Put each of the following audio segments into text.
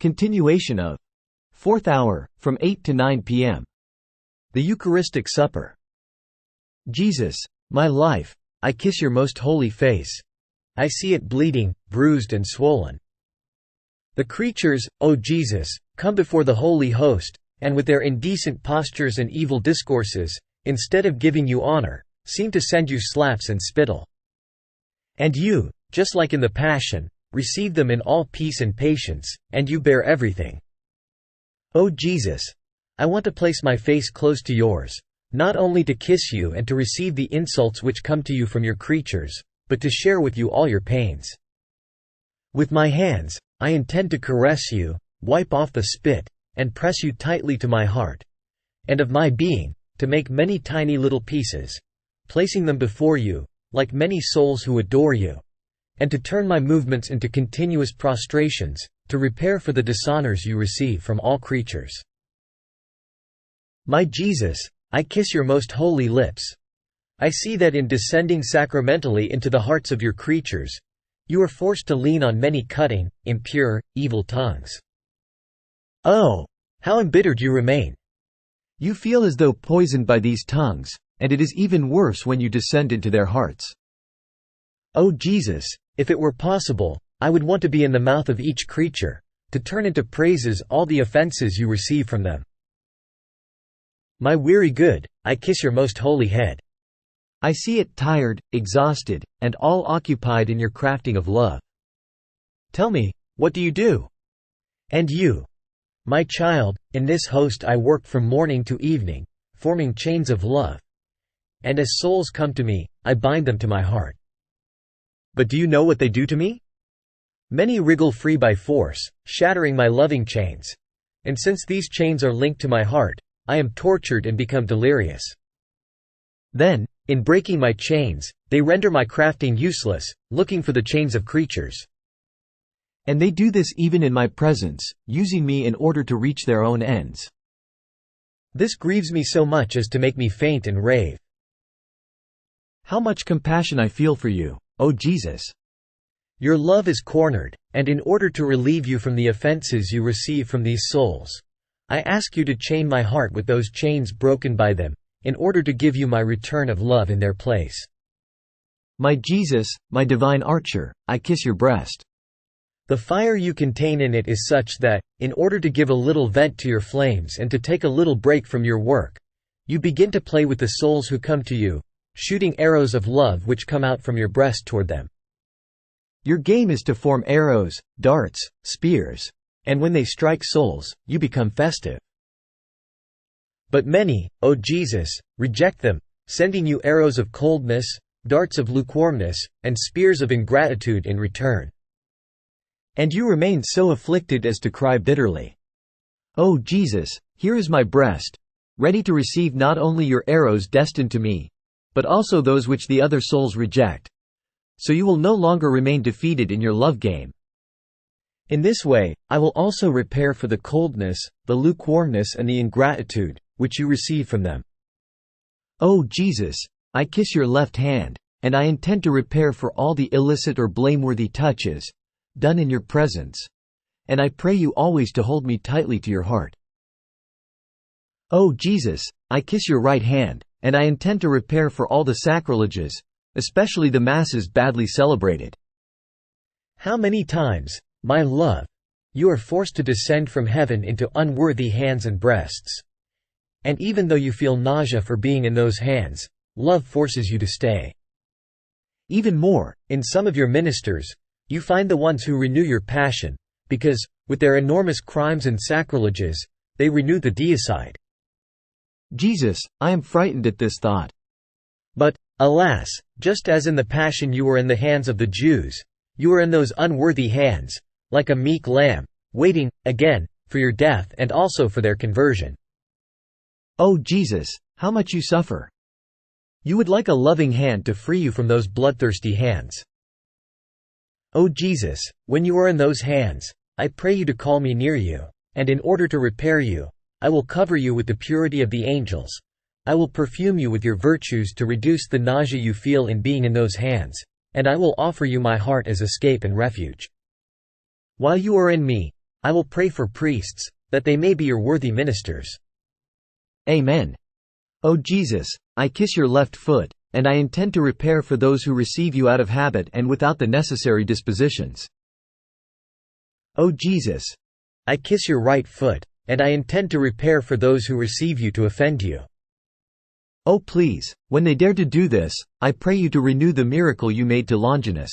Continuation of Fourth Hour, from 8 to 9 p.m. The Eucharistic Supper. Jesus, my life, I kiss your most holy face. I see it bleeding, bruised and swollen. The creatures, O Jesus, come before the holy host, and with their indecent postures and evil discourses, instead of giving you honor, seem to send you slaps and spittle. And you, just like in the Passion, receive them in all peace and patience, and you bear everything. O Jesus, I want to place my face close to yours, not only to kiss you and to receive the insults which come to you from your creatures, but to share with you all your pains. With my hands, I intend to caress you, wipe off the spit, and press you tightly to my heart, and of my being, to make many tiny little pieces, placing them before you, like many souls who adore you, and to turn my movements into continuous prostrations, to repair for the dishonors you receive from all creatures. My Jesus, I kiss your most holy lips. I see that in descending sacramentally into the hearts of your creatures, you are forced to lean on many cutting, impure, evil tongues. Oh, how embittered you remain! You feel as though poisoned by these tongues, and it is even worse when you descend into their hearts. O Jesus, if it were possible, I would want to be in the mouth of each creature, to turn into praises all the offenses you receive from them. My weary good, I kiss your most holy head. I see it tired, exhausted, and all occupied in your crafting of love. Tell me, what do you do? And you, my child, in this host I work from morning to evening, forming chains of love. And as souls come to me, I bind them to my heart. But do you know what they do to me? Many wriggle free by force, shattering my loving chains. And since these chains are linked to my heart, I am tortured and become delirious. Then, in breaking my chains, they render my crafting useless, looking for the chains of creatures. And they do this even in my presence, using me in order to reach their own ends. This grieves me so much as to make me faint and rave. How much compassion I feel for you, O Jesus! Your love is cornered, and in order to relieve you from the offenses you receive from these souls, I ask you to chain my heart with those chains broken by them, in order to give you my return of love in their place. My Jesus, my divine archer, I kiss your breast. The fire you contain in it is such that, in order to give a little vent to your flames and to take a little break from your work, you begin to play with the souls who come to you, shooting arrows of love which come out from your breast toward them. Your game is to form arrows, darts, spears, and when they strike souls, you become festive. But many, O Jesus, reject them, sending you arrows of coldness, darts of lukewarmness, and spears of ingratitude in return. And you remain so afflicted as to cry bitterly. O Jesus, here is my breast, ready to receive not only your arrows destined to me, but also those which the other souls reject. So you will no longer remain defeated in your love game. In this way, I will also repair for the coldness, the lukewarmness and the ingratitude, which you receive from them. O Jesus, I kiss your left hand, and I intend to repair for all the illicit or blameworthy touches, done in your presence, and I pray you always to hold me tightly to your heart. O Jesus, I kiss your right hand, and I intend to repair for all the sacrileges, especially the Masses badly celebrated. How many times, my love, you are forced to descend from heaven into unworthy hands and breasts. And even though you feel nausea for being in those hands, love forces you to stay. Even more, in some of your ministers, you find the ones who renew your passion, because, with their enormous crimes and sacrileges, they renew the deicide. Jesus, I am frightened at this thought. But, alas, just as in the Passion you were in the hands of the Jews, you are in those unworthy hands, like a meek lamb, waiting, again, for your death and also for their conversion. O Jesus, how much you suffer! You would like a loving hand to free you from those bloodthirsty hands. O Jesus, when you are in those hands, I pray you to call me near you, and in order to repair you, I will cover you with the purity of the angels. I will perfume you with your virtues to reduce the nausea you feel in being in those hands, and I will offer you my heart as escape and refuge. While you are in me, I will pray for priests, that they may be your worthy ministers. Amen. O Jesus, I kiss your left foot, and I intend to repair for those who receive you out of habit and without the necessary dispositions. O Jesus, I kiss your right foot, and I intend to repair for those who receive you to offend you. Oh please, when they dare to do this, I pray you to renew the miracle you made to Longinus.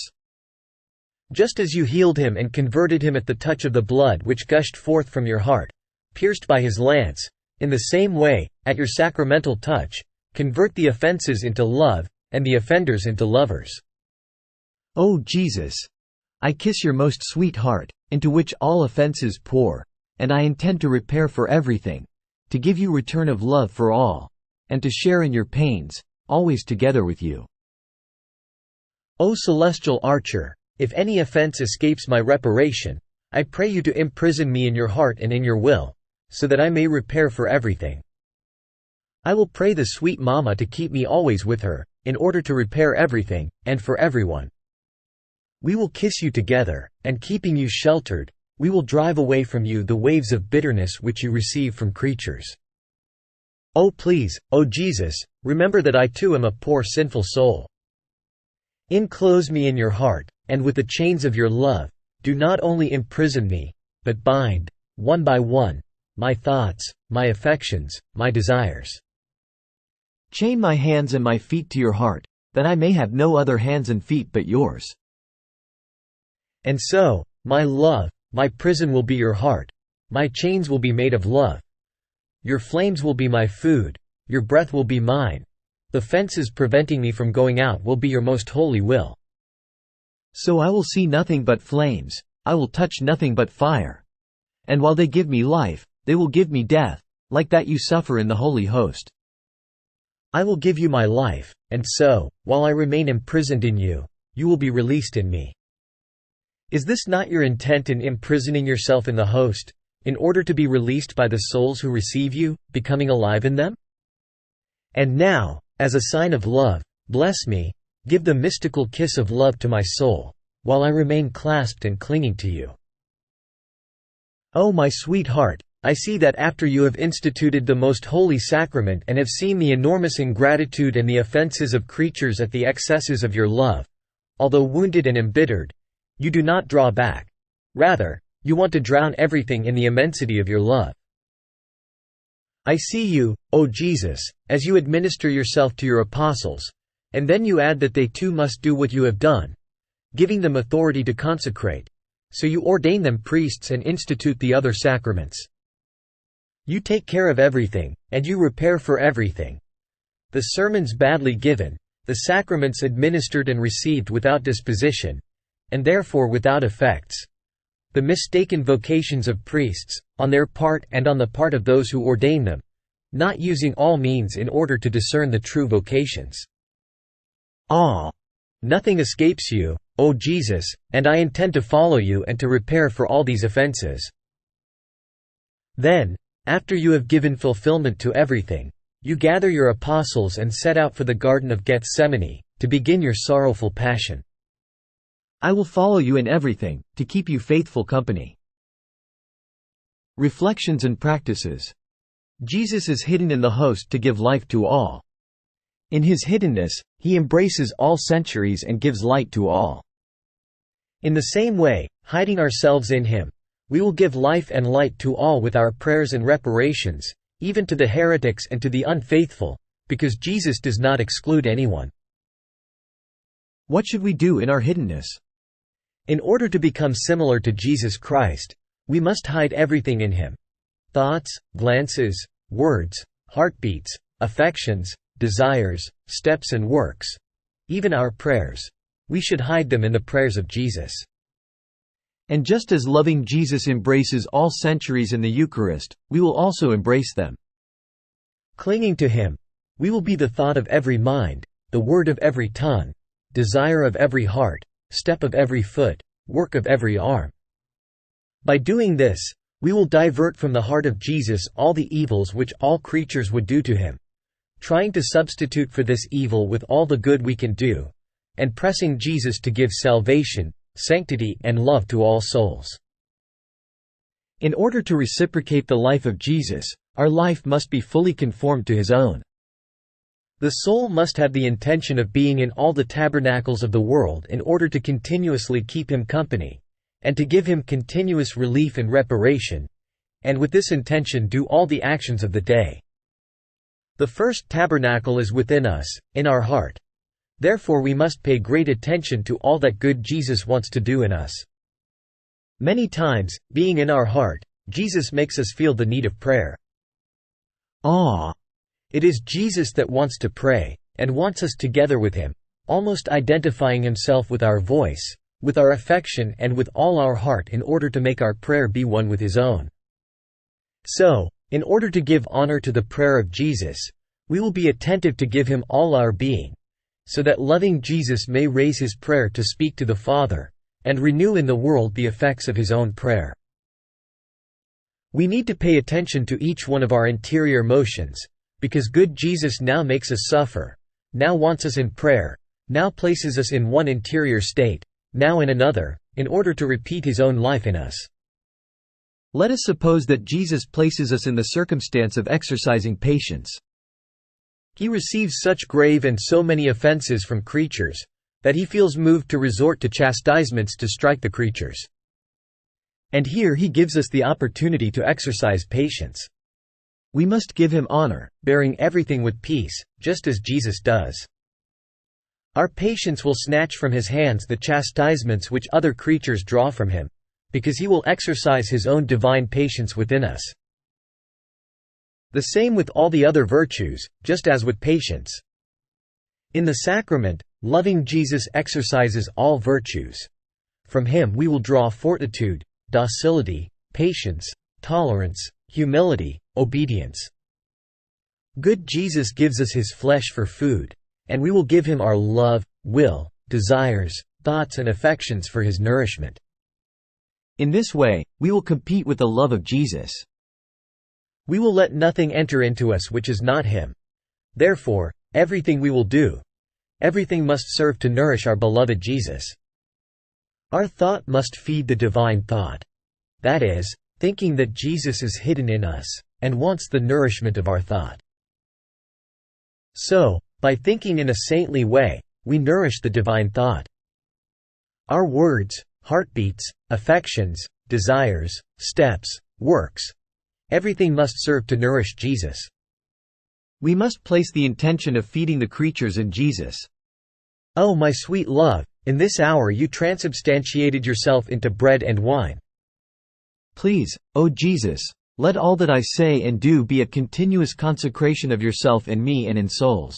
Just as you healed him and converted him at the touch of the blood which gushed forth from your heart, pierced by his lance, in the same way, at your sacramental touch, convert the offenses into love, and the offenders into lovers. O Jesus, I kiss your most sweet heart, into which all offenses pour, and I intend to repair for everything, to give you return of love for all, and to share in your pains, always together with you. O celestial archer, if any offense escapes my reparation, I pray you to imprison me in your heart and in your will, so that I may repair for everything. I will pray the sweet Mama to keep me always with her, in order to repair everything, and for everyone. We will kiss you together, and keeping you sheltered, we will drive away from you the waves of bitterness which you receive from creatures. Oh please, O Jesus, remember that I too am a poor sinful soul. Enclose me in your heart, and with the chains of your love, do not only imprison me, but bind, one by one, my thoughts, my affections, my desires. Chain my hands and my feet to your heart, that I may have no other hands and feet but yours. And so, my love, my prison will be your heart, my chains will be made of love. Your flames will be my food, your breath will be mine. The fences preventing me from going out will be your most holy will. So I will see nothing but flames, I will touch nothing but fire. And while they give me life, they will give me death, like that you suffer in the holy host. I will give you my life, and so, while I remain imprisoned in you, you will be released in me. Is this not your intent in imprisoning yourself in the host, in order to be released by the souls who receive you, becoming alive in them? And now, as a sign of love, bless me, give the mystical kiss of love to my soul, while I remain clasped and clinging to you. Oh my sweetheart, I see that after you have instituted the most holy sacrament and have seen the enormous ingratitude and the offenses of creatures at the excesses of your love, although wounded and embittered, you do not draw back. Rather, you want to drown everything in the immensity of your love. I see you, O Jesus, as you administer yourself to your apostles, and then you add that they too must do what you have done, giving them authority to consecrate, so you ordain them priests and institute the other sacraments. You take care of everything, and you repair for everything. The sermons badly given, the sacraments administered and received without disposition, and therefore without effects. The mistaken vocations of priests, on their part and on the part of those who ordain them, not using all means in order to discern the true vocations. Ah! Nothing escapes you, O Jesus, and I intend to follow you and to repair for all these offenses. Then, after you have given fulfillment to everything, you gather your apostles and set out for the Garden of Gethsemane, to begin your sorrowful passion. I will follow you in everything, to keep you faithful company. Reflections and practices. Jesus is hidden in the host to give life to all. In his hiddenness, he embraces all centuries and gives light to all. In the same way, hiding ourselves in him, we will give life and light to all with our prayers and reparations, even to the heretics and to the unfaithful, because Jesus does not exclude anyone. What should we do in our hiddenness? In order to become similar to Jesus Christ, we must hide everything in him. Thoughts, glances, words, heartbeats, affections, desires, steps and works. Even our prayers. We should hide them in the prayers of Jesus. And just as loving Jesus embraces all centuries in the Eucharist, we will also embrace them. Clinging to him, we will be the thought of every mind, the word of every tongue, desire of every heart, step of every foot, work of every arm. By doing this, we will divert from the heart of Jesus all the evils which all creatures would do to him, trying to substitute for this evil with all the good we can do, and pressing Jesus to give salvation, sanctity and love to all souls. In order to reciprocate the life of Jesus, our life must be fully conformed to his own. The soul must have the intention of being in all the tabernacles of the world in order to continuously keep him company, and to give him continuous relief and reparation, and with this intention do all the actions of the day. The first tabernacle is within us, in our heart. Therefore we must pay great attention to all that good Jesus wants to do in us. Many times, being in our heart, Jesus makes us feel the need of prayer. It is Jesus that wants to pray, and wants us together with him, almost identifying himself with our voice, with our affection and with all our heart in order to make our prayer be one with his own. So, in order to give honor to the prayer of Jesus, we will be attentive to give him all our being, so that loving Jesus may raise his prayer to speak to the Father, and renew in the world the effects of his own prayer. We need to pay attention to each one of our interior motions, because good Jesus now makes us suffer, now wants us in prayer, now places us in one interior state, now in another, in order to repeat his own life in us. Let us suppose that Jesus places us in the circumstance of exercising patience. He receives such grave and so many offenses from creatures, that he feels moved to resort to chastisements to strike the creatures. And here he gives us the opportunity to exercise patience. We must give him honor, bearing everything with peace, just as Jesus does. Our patience will snatch from his hands the chastisements which other creatures draw from him, because he will exercise his own divine patience within us. The same with all the other virtues, just as with patience. In the sacrament, loving Jesus exercises all virtues. From him we will draw fortitude, docility, patience, tolerance, humility, obedience. Good Jesus gives us his flesh for food, and we will give him our love, will, desires, thoughts and affections for his nourishment. In this way, we will compete with the love of Jesus. We will let nothing enter into us which is not him. Therefore, everything we will do, everything must serve to nourish our beloved Jesus. Our thought must feed the divine thought. That is, thinking that Jesus is hidden in us, and wants the nourishment of our thought. So, by thinking in a saintly way, we nourish the divine thought. Our words, heartbeats, affections, desires, steps, works, everything must serve to nourish Jesus. We must place the intention of feeding the creatures in Jesus. Oh my sweet love, in this hour you transubstantiated yourself into bread and wine. Please, O Jesus, let all that I say and do be a continuous consecration of yourself in me and in souls.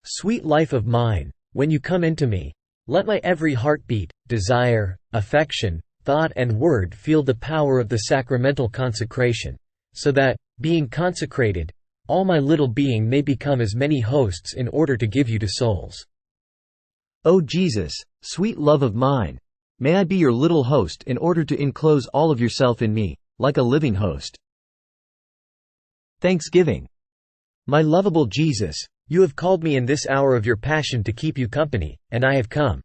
Sweet life of mine, when you come into me, let my every heartbeat, desire, affection, thought and word feel the power of the sacramental consecration, so that, being consecrated, all my little being may become as many hosts in order to give you to souls. O Jesus, sweet love of mine, may I be your little host in order to enclose all of yourself in me, like a living host. Thanksgiving. My lovable Jesus, you have called me in this hour of your passion to keep you company, and I have come.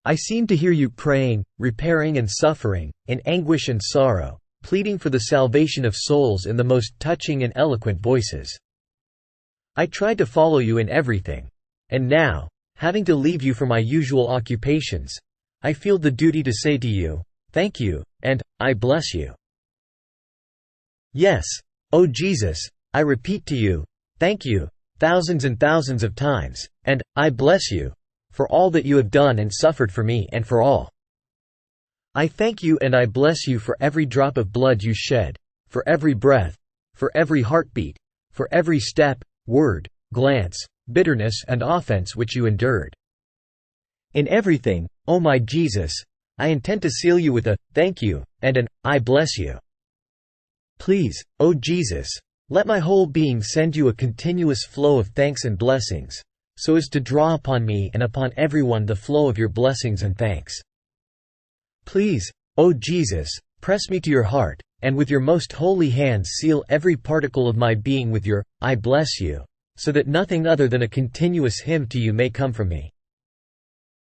I seem to hear you praying, repairing and suffering, in anguish and sorrow, pleading for the salvation of souls in the most touching and eloquent voices. I tried to follow you in everything, and now, having to leave you for my usual occupations, I feel the duty to say to you, thank you, and I bless you. Yes, O Jesus, I repeat to you, thank you, thousands and thousands of times, and I bless you, for all that you have done and suffered for me and for all. I thank you and I bless you for every drop of blood you shed, for every breath, for every heartbeat, for every step, word, glance, bitterness and offense which you endured. In everything, O my Jesus, I intend to seal you with a thank you and an I bless you. Please, O Jesus, let my whole being send you a continuous flow of thanks and blessings, so as to draw upon me and upon everyone the flow of your blessings and thanks. Please, O Jesus, press me to your heart, and with your most holy hands seal every particle of my being with your I bless you, so that nothing other than a continuous hymn to you may come from me.